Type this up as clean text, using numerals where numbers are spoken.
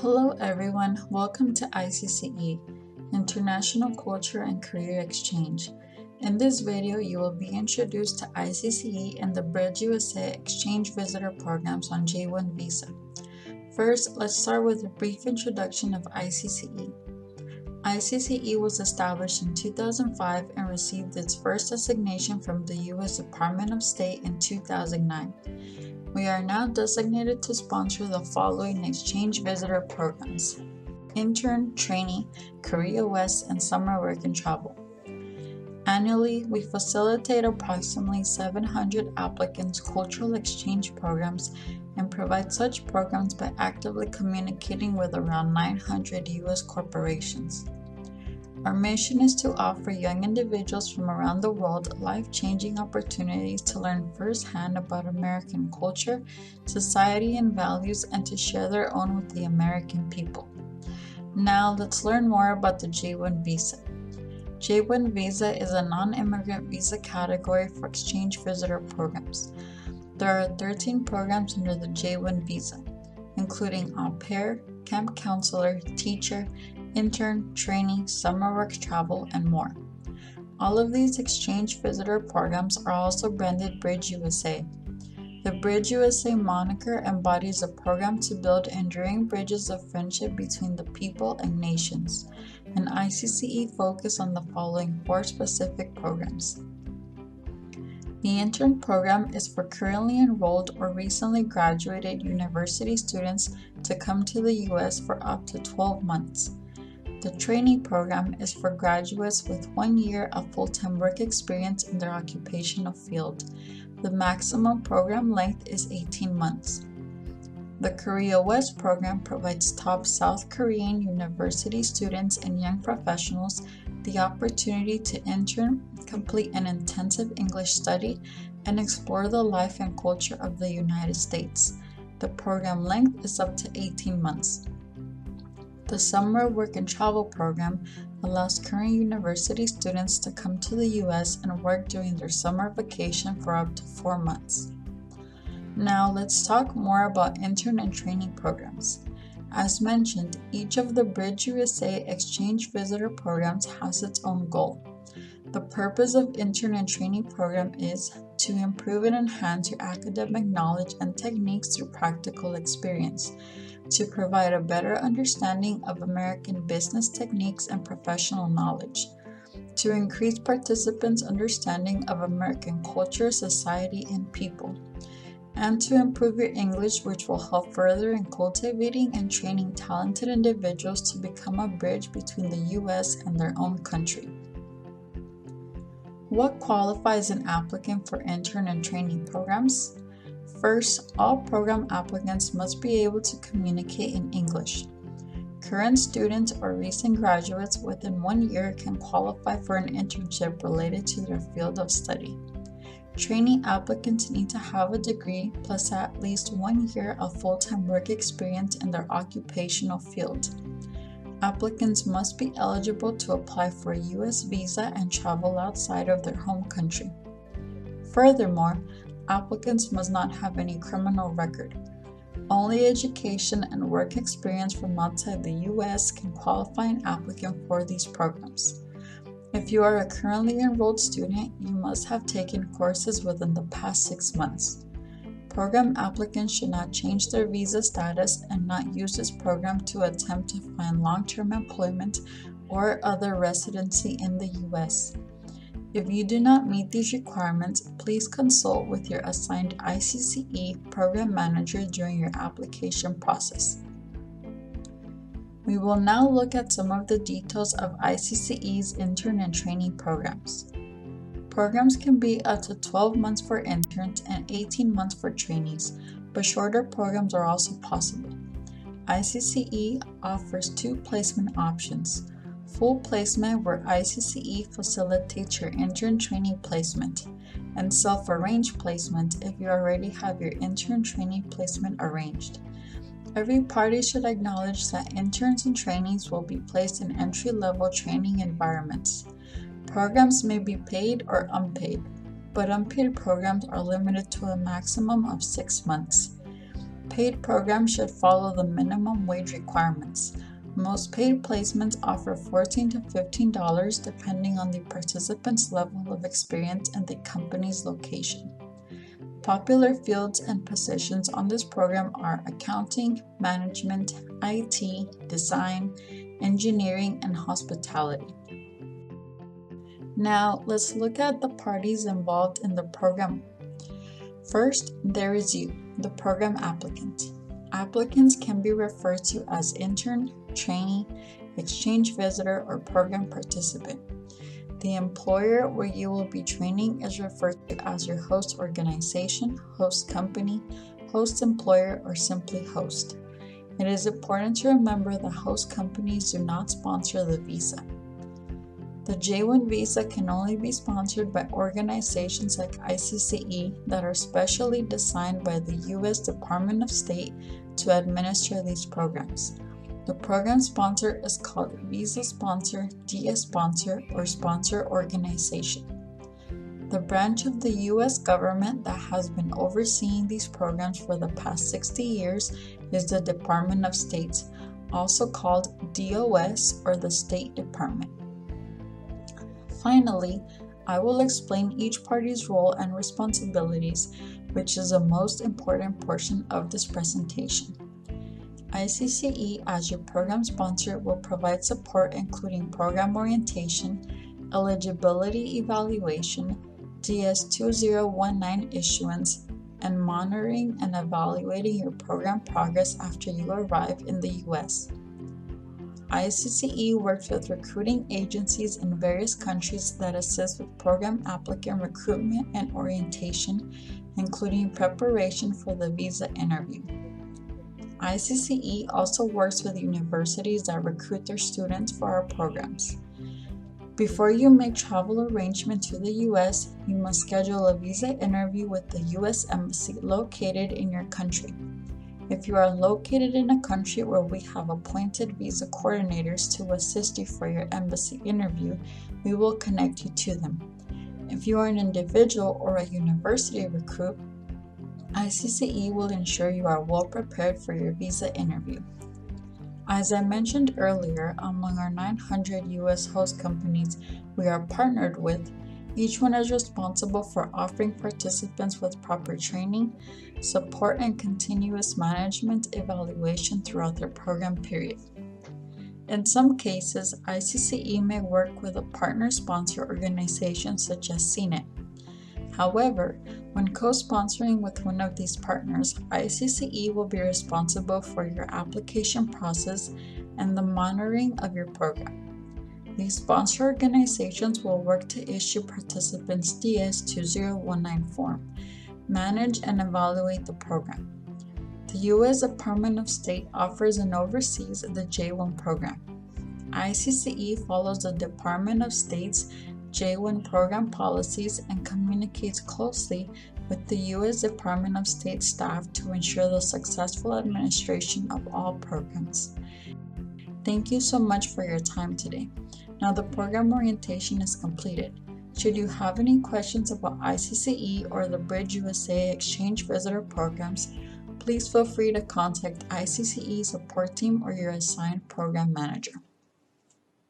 Hello everyone, welcome to ICCE, International Culture and Career Exchange. In this video, you will be introduced to ICCE and the BridgeUSA Exchange Visitor Programs on J-1 visa. First, let's start with a brief introduction of ICCE. ICCE was established in 2005 and received its first designation from the U.S. Department of State in 2009. We are now designated to sponsor the following exchange visitor programs: Intern, Trainee, BridgeUSA, and Summer Work and Travel. Annually, we facilitate approximately 700 applicants' cultural exchange programs and provide such programs by actively communicating with around 900 U.S. corporations. Our mission is to offer young individuals from around the world life-changing opportunities to learn firsthand about American culture, society, and values, and to share their own with the American people. Now, let's learn more about the J-1 visa. J-1 visa is a non-immigrant visa category for exchange visitor programs. There are 13 programs under the J-1 visa, including au pair, camp counselor, teacher, intern, trainee, summer work travel, and more. All of these exchange visitor programs are also branded BridgeUSA. The BridgeUSA moniker embodies a program to build enduring bridges of friendship between the people and nations, and ICCE focus on the following 4 specific programs. The Intern program is for currently enrolled or recently graduated university students to come to the U.S. for up to 12 months. The Trainee program is for graduates with 1 year of full-time work experience in their occupational field. The maximum program length is 18 months. The BridgeUSA program provides top South Korean university students and young professionals the opportunity to intern, complete an intensive English study, and explore the life and culture of the United States. The program length is up to 18 months. The Summer Work and Travel program allows current university students to come to the U.S. and work during their summer vacation for up to 4 months. Now let's talk more about intern and training programs. As mentioned, each of the BridgeUSA exchange visitor programs has its own goal. The purpose of intern and trainee program is to improve and enhance your academic knowledge and techniques through practical experience, to provide a better understanding of American business techniques and professional knowledge, to increase participants' understanding of American culture, society, and people, and to improve your English, which will help further in cultivating and training talented individuals to become a bridge between the U.S. and their own country. What qualifies an applicant for intern and training programs? First, all program applicants must be able to communicate in English. Current students or recent graduates within 1 year can qualify for an internship related to their field of study. Trainee applicants need to have a degree plus at least 1 year of full-time work experience in their occupational field. Applicants must be eligible to apply for a U.S. visa and travel outside of their home country. Furthermore, applicants must not have any criminal record. Only education and work experience from outside the U.S. can qualify an applicant for these programs. If you are a currently enrolled student, you must have taken courses within the past 6 months. Program applicants should not change their visa status and not use this program to attempt to find long-term employment or other residency in the U.S. If you do not meet these requirements, please consult with your assigned ICCE program manager during your application process. We will now look at some of the details of ICCE's intern and trainee programs. Programs can be up to 12 months for interns and 18 months for trainees, but shorter programs are also possible. ICCE offers 2 placement options: full placement, where ICCE facilitates your intern trainee placement, and self-arranged placement if you already have your intern trainee placement arranged. Every party should acknowledge that interns and trainees will be placed in entry-level training environments. Programs may be paid or unpaid, but unpaid programs are limited to a maximum of 6 months. Paid programs should follow the minimum wage requirements. Most paid placements offer $14 to $15 depending on the participant's level of experience and the company's location. Popular fields and positions on this program are accounting, management, IT, design, engineering, and hospitality. Now, let's look at the parties involved in the program. First, there is you, the program applicant. Applicants can be referred to as intern, trainee, exchange visitor, or program participant. The employer where you will be training is referred to as your host organization, host company, host employer, or simply host. It is important to remember that host companies do not sponsor the visa. The J-1 visa can only be sponsored by organizations like ICCE that are specially designed by the U.S. Department of State to administer these programs. The program sponsor is called Visa Sponsor, DS Sponsor, or Sponsor Organization. The branch of the U.S. government that has been overseeing these programs for the past 60 years is the Department of State, also called DOS or the State Department. Finally, I will explain each party's role and responsibilities, which is the most important portion of this presentation. ICCE, as your program sponsor, will provide support including program orientation, eligibility evaluation, DS-2019 issuance, and monitoring and evaluating your program progress after you arrive in the U.S. ICCE works with recruiting agencies in various countries that assist with program applicant recruitment and orientation, including preparation for the visa interview. ICCE also works with universities that recruit their students for our programs. Before you make travel arrangements to the U.S., you must schedule a visa interview with the U.S. Embassy located in your country. If you are located in a country where we have appointed visa coordinators to assist you for your embassy interview, we will connect you to them. If you are an individual or a university recruit, ICCE will ensure you are well prepared for your visa interview. As I mentioned earlier, among our 900 U.S. host companies we are partnered with, each one is responsible for offering participants with proper training, support, and continuous management evaluation throughout their program period. In some cases, ICCE may work with a partner sponsor organization such as CNET. However, when co-sponsoring with one of these partners, ICCE will be responsible for your application process and the monitoring of your program. These sponsor organizations will work to issue participants' DS-2019 form, manage and evaluate the program. The U.S. Department of State offers and oversees the J-1 program. ICCE follows the Department of State's J-1 program policies and communicates closely with the U.S. Department of State staff to ensure the successful administration of all programs. Thank you so much for your time today. Now the program orientation is completed. Should you have any questions about ICCE or the BridgeUSA Exchange Visitor programs, please feel free to contact ICCE support team or your assigned program manager.